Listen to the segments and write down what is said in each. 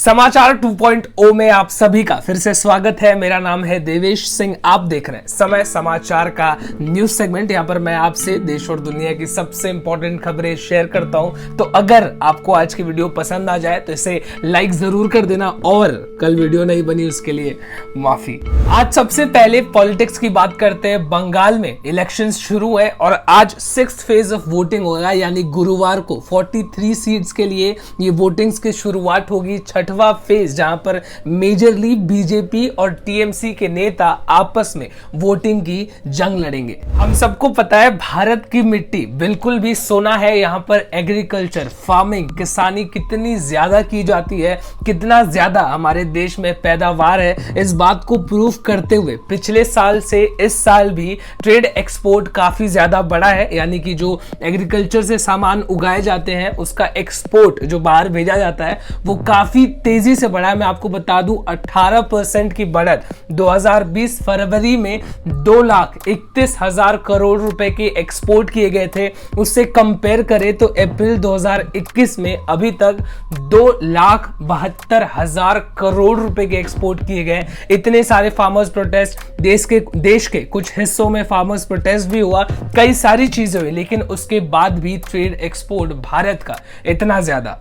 समाचार 2.0 में आप सभी का फिर से स्वागत है। मेरा नाम है देवेश सिंह। आप देख रहे हैं समय समाचार का न्यूज सेगमेंट। यहाँ पर मैं आपसे देश और दुनिया की सबसे इंपॉर्टेंट खबरें शेयर करता हूँ। तो अगर आपको आज की वीडियो पसंद आ जाए तो इसे लाइक जरूर कर देना, और कल वीडियो नहीं बनी उसके लिए माफी। आज सबसे पहले पॉलिटिक्स की बात करते हैं। बंगाल में इलेक्शन शुरू है और आज 6th फेज ऑफ वोटिंग होगा, यानी गुरुवार को 43 सीट्स के लिए ये वोटिंग्स की शुरुआत होगी। छठवां फेज जहां पर मेजरली बीजेपी और टीएमसी के नेता आपस में वोटिंग की जंग लड़ेंगे। हम सबको पता है भारत की मिट्टी बिल्कुल भी सोना है। यहां पर एग्रीकल्चर, फार्मिंग, किसानी कितनी ज्यादा की जाती है, कितना ज्यादा हमारे देश में पैदावार है, इस बात को प्रूफ करते हुए पिछले साल से इस साल भी ट्रेड एक्सपोर्ट काफी ज्यादा बढ़ा है। यानी कि जो एग्रीकल्चर से सामान उगाए जाते हैं उसका एक्सपोर्ट जो बाहर भेजा जाता है वो काफी तेजी से बढ़ा है। मैं आपको बता दूं 18% की बढ़त 2020 फरवरी में 2,31,000 करोड़ रुपए के एक्सपोर्ट किए गए थे। उससे कंपेयर करें तो अप्रैल 2021 में अभी तक 2,72,000 करोड़ रुपए के एक्सपोर्ट किए गए। इतने सारे फार्मर्स प्रोटेस्ट, देश के कुछ हिस्सों में फार्मर्स प्रोटेस्ट भी हुआ, कई सारी चीजें हुई, लेकिन उसके बाद भी ट्रेड एक्सपोर्ट भारत का इतना ज्यादा।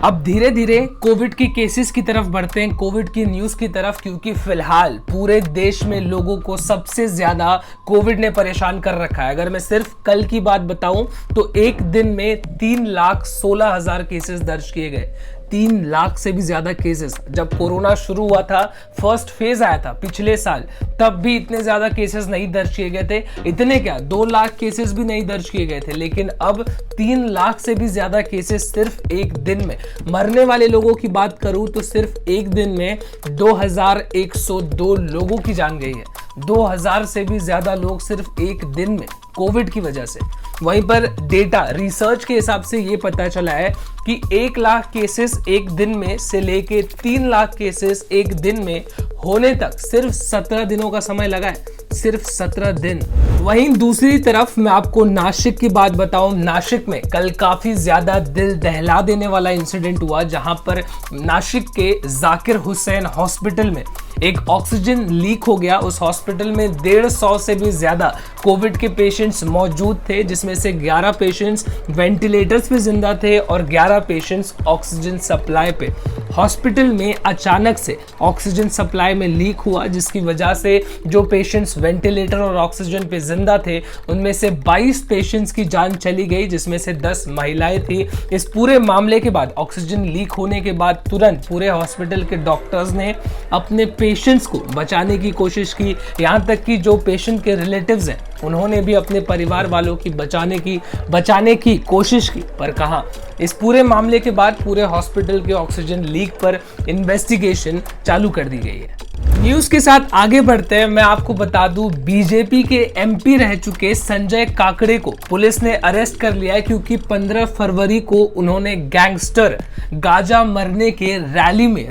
अब धीरे धीरे कोविड की केसेस की तरफ बढ़ते हैं, कोविड की न्यूज की तरफ, क्योंकि फिलहाल पूरे देश में लोगों को सबसे ज्यादा कोविड ने परेशान कर रखा है। अगर मैं सिर्फ कल की बात बताऊं तो एक दिन में 3,16,000 केसेस दर्ज किए गए। 3 लाख से भी ज्यादा केसेस। जब कोरोना शुरू हुआ था, फर्स्ट फेज आया था पिछले साल, तब भी इतने ज्यादा केसेस नहीं दर्ज किए गए थे। इतने क्या, 2 लाख केसेस भी नहीं दर्ज किए गए थे, लेकिन अब 3 लाख से भी ज्यादा केसेस सिर्फ एक दिन में। मरने वाले लोगों की बात करूं तो सिर्फ एक दिन में 2,102 लोगों की जान गई है। 2,000 से भी ज्यादा लोग सिर्फ एक दिन में कोविड की वजह से। वहीं पर डेटा रिसर्च के हिसाब से ये पता चला है कि 1 लाख केसेस एक दिन में से लेके 3 लाख केसेस एक दिन में होने तक सिर्फ 17 दिनों का समय लगा है, सिर्फ 17 दिन। वहीं दूसरी तरफ मैं आपको नासिक की बात बताऊं। नासिक में कल काफी ज्यादा दिल दहला देने वाला इंसिडेंट हुआ, जहां पर नासिक के जाकिर हुसैन हॉस्पिटल में एक ऑक्सीजन लीक हो गया। उस हॉस्पिटल में 150 से भी ज्यादा कोविड के पेशेंट्स मौजूद थे, जिसमें से 11 पेशेंट्स वेंटिलेटर्स पे जिंदा थे और 11 पेशेंट्स ऑक्सीजन सप्लाई पे। हॉस्पिटल में अचानक से ऑक्सीजन सप्लाई में लीक हुआ, जिसकी वजह से जो पेशेंट्स वेंटिलेटर और ऑक्सीजन पे जिंदा थे उनमें से 22 पेशेंट्स की जान चली गई, जिसमें से 10 महिलाएं थी। इस पूरे मामले के बाद, ऑक्सीजन लीक होने के बाद तुरंत पूरे हॉस्पिटल के डॉक्टर्स ने अपने पेशेंट्स को बचाने की कोशिश की। यहाँ तक कि जो पेशेंट के रिलेटिव्स हैं उन्होंने भी अपने परिवार वालों की बचाने की कोशिश की, पर कहाँ। इस पूरे मामले के बाद पूरे हॉस्पिटल के ऑक्सीजन लीक पर इन्वेस्टिगेशन चालू कर दी गई है। न्यूज के साथ आगे बढ़ते हैं। मैं आपको बता दूं बीजेपी के एमपी रह चुके संजय काकड़े को पुलिस ने अरेस्ट कर लिया है, क्योंकि 15 फरवरी को उन्होंने गैंगस्टर गांजा मरने के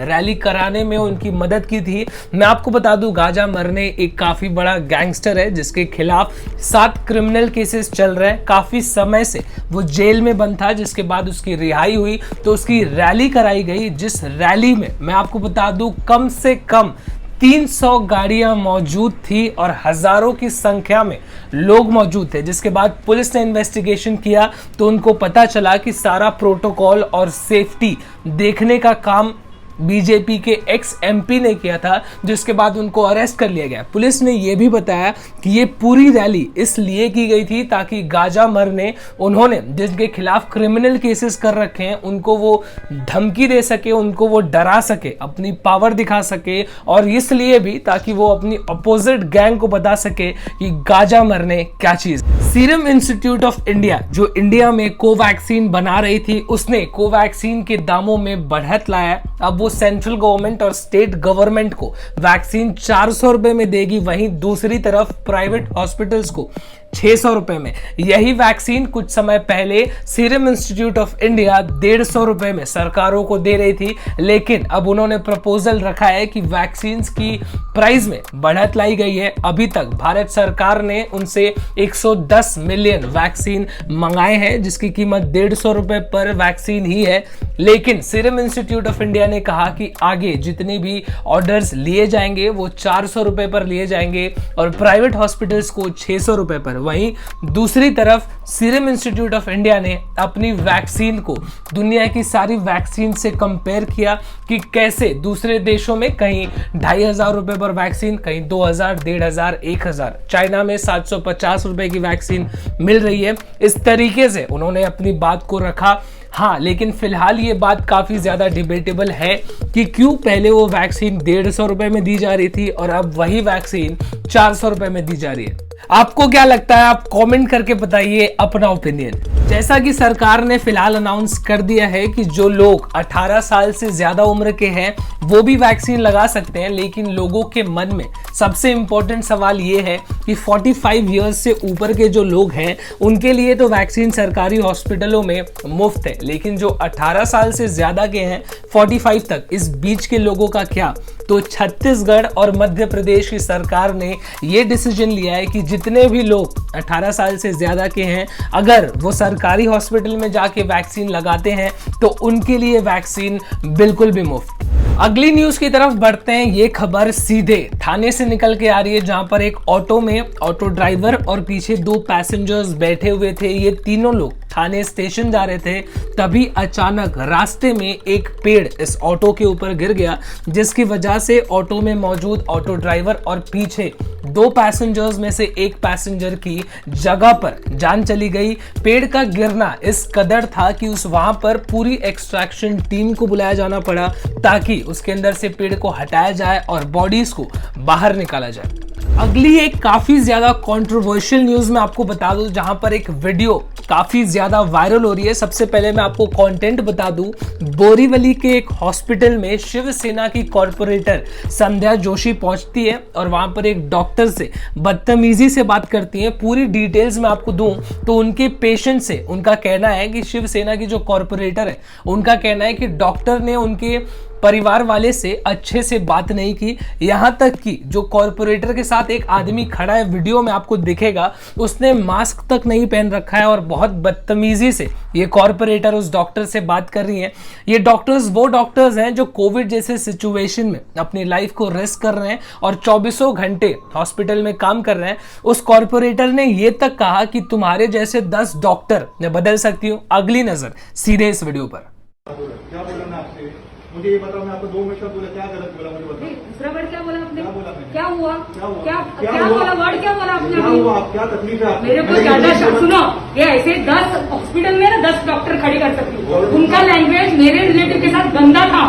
रैली कराने में उनकी मदद की थी। मैं आपको बता दूं गांजा मरने एक काफी बड़ा गैंगस्टर है, जिसके खिलाफ 7 क्रिमिनल केसेस चल रहे हैं। काफी समय से वो जेल में बंद था, जिसके बाद उसकी रिहाई हुई तो उसकी रैली कराई गई, जिस रैली में मैं आपको बता दूं कम से कम 300 गाड़ियां मौजूद थी और हजारों की संख्या में लोग मौजूद थे। जिसके बाद पुलिस ने इन्वेस्टिगेशन किया तो उनको पता चला कि सारा प्रोटोकॉल और सेफ्टी देखने का काम बीजेपी के एक्स एमपी ने किया था, जिसके बाद उनको अरेस्ट कर लिया गया। पुलिस ने यह भी बताया कि ये पूरी रैली इसलिए की गई थी ताकि गांजा मरने उन्होंने जिनके खिलाफ क्रिमिनल केसेस कर रखे हैं उनको वो धमकी दे सके, उनको वो डरा सके, अपनी पावर दिखा सके, और इसलिए भी ताकि वो अपनी अपोजिट गैंग को बता सके कि गांजा मरने क्या चीज। सीरम इंस्टीट्यूट ऑफ इंडिया जो इंडिया में कोवैक्सीन बना रही थी, उसने कोवैक्सीन के दामों में बढ़त लाया। अब वो सेंट्रल गवर्नमेंट और स्टेट गवर्नमेंट को वैक्सीन 400 रुपए में देगी। वहीं दूसरी तरफ प्राइवेट हॉस्पिटल्स को 600 रुपए में। यही वैक्सीन कुछ समय पहले सीरम इंस्टीट्यूट ऑफ इंडिया 150 रुपए में सरकारों को दे रही थी, लेकिन अब उन्होंने प्रपोजल रखा है कि वैक्सीन की प्राइस में बढ़त लाई गई है। अभी तक भारत सरकार ने उनसे 110 मिलियन वैक्सीन मंगाए हैं, जिसकी कीमत 150 रुपए पर वैक्सीन ही है। लेकिन सीरम इंस्टीट्यूट ऑफ इंडिया ने कहा कि आगे जितनी भी ऑर्डर्स लिए जाएंगे वो 400 रुपए पर लिए जाएंगे और प्राइवेट हॉस्पिटल्स को 600 रुपए पर। वहीं दूसरी तरफ सीरम इंस्टीट्यूट ऑफ इंडिया ने अपनी वैक्सीन को दुनिया की सारी वैक्सीन से कंपेयर किया कि कैसे दूसरे देशों में कहीं 2500 रुपए पर वैक्सीन, कहीं 2000, 1500, 1000, चाइना में 750 रुपए की वैक्सीन मिल रही है। इस तरीके से उन्होंने अपनी बात को रखा। हाँ, लेकिन फिलहाल ये बात काफी ज्यादा डिबेटेबल है कि क्यों पहले वो वैक्सीन 150 रुपए में दी जा रही थी और अब वही वैक्सीन 400 रुपए में दी जा रही है। आपको क्या लगता है? आप कमेंट करके बताइए अपना ओपिनियन। जैसा कि सरकार ने फिलहाल अनाउंस कर दिया है कि जो लोग 18 साल से ज्यादा उम्र के हैं वो भी वैक्सीन लगा सकते हैं, लेकिन लोगों के मन में सबसे इंपॉर्टेंट सवाल ये है कि 45 इयर्स से ऊपर के जो लोग हैं उनके लिए तो वैक्सीन सरकारी हॉस्पिटलों में मुफ्त है, लेकिन जो 18 साल से ज्यादा के हैं 45 तक, इस बीच के लोगों का क्या? तो छत्तीसगढ़ और मध्य प्रदेश की सरकार ने ये डिसीजन लिया है कि जितने भी लोग 18 साल से ज्यादा के हैं, अगर वो सरकारी हॉस्पिटल में जाके वैक्सीन लगाते हैं तो उनके लिए वैक्सीन बिल्कुल भी मुफ्त। अगली न्यूज की तरफ बढ़ते हैं। ये खबर सीधे थाने से निकल के आ रही है, जहां पर एक ऑटो में ऑटो ड्राइवर और पीछे 2 पैसेंजर्स बैठे हुए थे। ये तीनों लोग थाने स्टेशन जा रहे थे, तभी अचानक रास्ते में एक पेड़ इस ऑटो के ऊपर गिर गया, जिसकी वजह से ऑटो में मौजूद ऑटो ड्राइवर और पीछे 2 पैसेंजर्स में से एक पैसेंजर की जगह पर जान चली गई। पेड़ का गिरना इस कदर था कि वहां पर पूरी एक्सट्रैक्शन टीम को बुलाया जाना पड़ा ताकि उसके अंदर से पेड़ को हटाया जाए और बॉडीज को बाहर निकाला जाए। अगली एक काफी ज्यादा कंट्रोवर्शियल न्यूज मैं आपको बता दूं, जहां पर एक वीडियो काफी ज्यादा वायरल हो रही है। सबसे पहले मैं आपको कंटेंट बता दूं, बोरीवली के एक हॉस्पिटल में शिवसेना की कॉर्पोरेटर संध्या जोशी पहुंचती है और वहां पर एक डॉक्टर से बदतमीजी से बात करती है। पूरी डिटेल्स मैं आपको दूं तो उनके पेशेंट से उनका कहना है कि शिवसेना की जो कॉर्पोरेटर है उनका कहना है कि डॉक्टर ने उनके परिवार वाले से अच्छे से बात नहीं की, यहां तक कि जो कॉर्पोरेटर के साथ एक आदमी खड़ा है, वीडियो में आपको दिखेगा, उसने मास्क तक नहीं पहन रखा है और बहुत बदतमीजी से ये कॉर्पोरेटर उस डॉक्टर से बात कर रही है। ये डॉक्टर्स वो डॉक्टर्स हैं जो कोविड जैसे सिचुएशन में अपनी लाइफ को रिस्क कर रहे हैं और 24 घंटे हॉस्पिटल में काम कर रहे हैं। उस कॉर्पोरेटर ने ये तक कहा कि तुम्हारे जैसे 10 डॉक्टर मैं बदल सकती हूँ। अगली नजर सीधे इस वीडियो पर। क्या बोला मैं आपसे? मुझे ये बताओ, मैं आपको 2 मिनट का बोला, क्या गलत बोला मुझे बताओ। दूसरा वर्ड क्या बोला आपने? क्या बोला मैंने? क्या हुआ? क्या हुआ? क्या बोला? वर्ड क्या बोला आपने? क्या हुआ? आप क्या तकलीफ है आपको? मेरे को ज्यादा सुनो, ये ऐसे 10 हॉस्पिटल में ना 10 डॉक्टर खड़ी कर सकती हूँ। उनका लैंग्वेज मेरे रिलेटिव के साथ गंदा था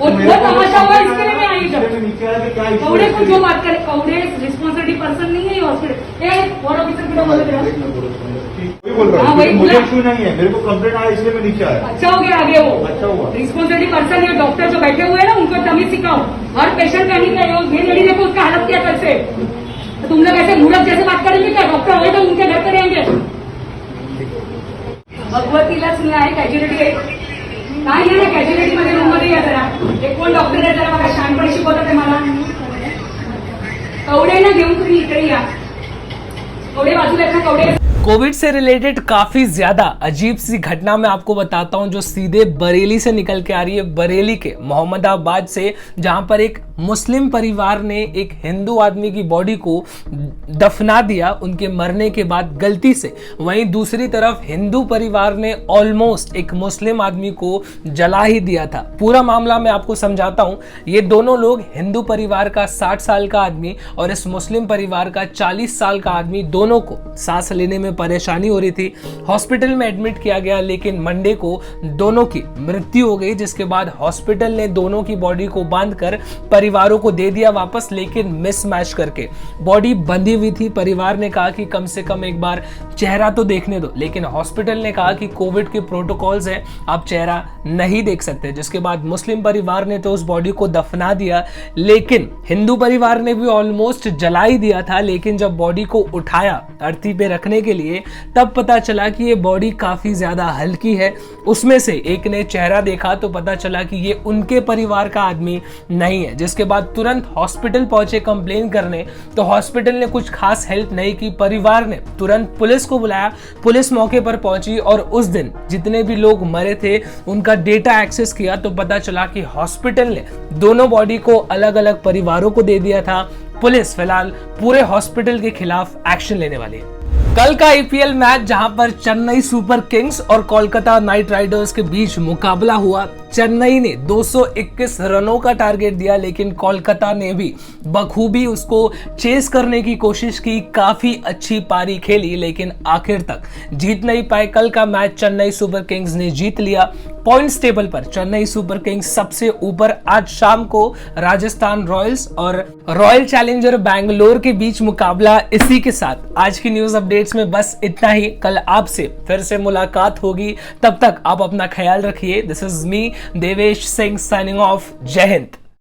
और वो तमाशा हुआ, इसके लिए मैं आई जब कौड़े को जो बात करे, कौड़े रिस्पॉन्सिबिलिटी पर्सन नहीं है ये हॉस्पिटल। और ऑफिसर को बोल रहे हाँ वही मुझे इश्यू नहीं है, मेरे को कंप्लेंट आया इसलिए मैं नीचे आया। अच्छा हो गया, आगे वो अच्छा हुआ। रिस्पॉन्सिबिलिटी पर्सन ये डॉक्टर जो बैठे हुए हैं ना उनको तमीज सिखाओ। हर पेशेंट का नहीं चाहिए। ये लेडी देखो उसका हालत क्या कल से, तो तुम लोग ऐसे मूर्ख जैसे बात करेंगे क्या? डॉक्टर होए तो उनके घर पे रहेंगे। भगवतीला सुनला आहे कॅज्युलिटी आहे काय आहे ना, कॅज्युलिटी मध्ये रूम मध्ये या जरा. एक कोण डॉक्टर आहे जरा बघा, शहाणपणे शिकवतात ते मला. कवडे ना घेऊन तुम्ही इकडे या. कवडे बाजूला आहेत ना, कवडे. कोविड से रिलेटेड काफी ज्यादा अजीब सी घटना मैं आपको बताता हूं जो सीधे बरेली से निकल के आ रही है। बरेली के मोहम्मदाबाद से, जहां पर एक मुस्लिम परिवार ने एक हिंदू आदमी की बॉडी को दफना दिया उनके मरने के बाद गलती से। वहीं दूसरी तरफ हिंदू परिवार ने ऑलमोस्ट एक मुस्लिम आदमी को जला ही दिया था। पूरा मामला मैं आपको समझाता हूं। ये दोनों लोग, हिंदू परिवार का 60 साल का आदमी और इस मुस्लिम परिवार का 40 साल का आदमी, दोनों को सांस लेने में में परेशानी हो रही थी, हॉस्पिटल में एडमिट किया गया, लेकिन मंडे को दोनों की मृत्यु हो गई, जिसके बाद हॉस्पिटल ने दोनों की बॉडी को बांधकर परिवारों को दे दिया वापस, लेकिन मिसमैच करके बॉडी बंधी हुई थी। परिवार ने कहा कि कम से कम एक बार चेहरा तो देखने दो, लेकिन हॉस्पिटल ने कहा कि कोविड के प्रोटोकॉल्स हैं, आप चेहरा नहीं देख सकते। जिसके बाद मुस्लिम परिवार ने तो उस बॉडी को दफना दिया, लेकिन हिंदू परिवार ने भी ऑलमोस्ट जला ही दिया था। लेकिन जब बॉडी को उठाया अर्थी पे रखने के लिए, तब पता चला कि ये बॉडी काफी ज्यादा हल्की है। उसमें से एक ने चेहरा देखा तो पता चला कि ये उनके परिवार का आदमी नहीं है। जिसके बाद तुरंत हॉस्पिटल पहुंचे कंप्लेन करने, तो हॉस्पिटल ने कुछ खास हेल्प नहीं की। परिवार ने तुरंत पुलिस को बुलाया, पुलिस मौके पर पहुंची और उस दिन जितने भी लोग मरे थे उनका डेटा एक्सेस किया, तो पता चला कि हॉस्पिटल ने दोनों बॉडी को अलग अलग परिवारों को दे दिया था। पुलिस फिलहाल पूरे हॉस्पिटल के खिलाफ एक्शन लेने वाली है। कल का आईपीएल मैच जहां पर चेन्नई सुपर किंग्स और कोलकाता नाइट राइडर्स के बीच मुकाबला हुआ, चेन्नई ने 221 रनों का टारगेट दिया, लेकिन कोलकाता ने भी बखूबी उसको चेस करने की कोशिश की, काफी अच्छी पारी खेली, लेकिन आखिर तक जीत नहीं पाए। कल का मैच चेन्नई सुपर किंग्स ने जीत लिया। पॉइंट्स टेबल पर चेन्नई सुपर किंग्स सबसे ऊपर। आज शाम को राजस्थान रॉयल्स और रॉयल चैलेंजर बैंगलोर के बीच मुकाबला। इसी के साथ आज की न्यूज अपडेट्स में बस इतना ही। कल आपसे फिर से मुलाकात होगी, तब तक आप अपना ख्याल रखिए। This is me Devesh Singh signing off. जय हिंद।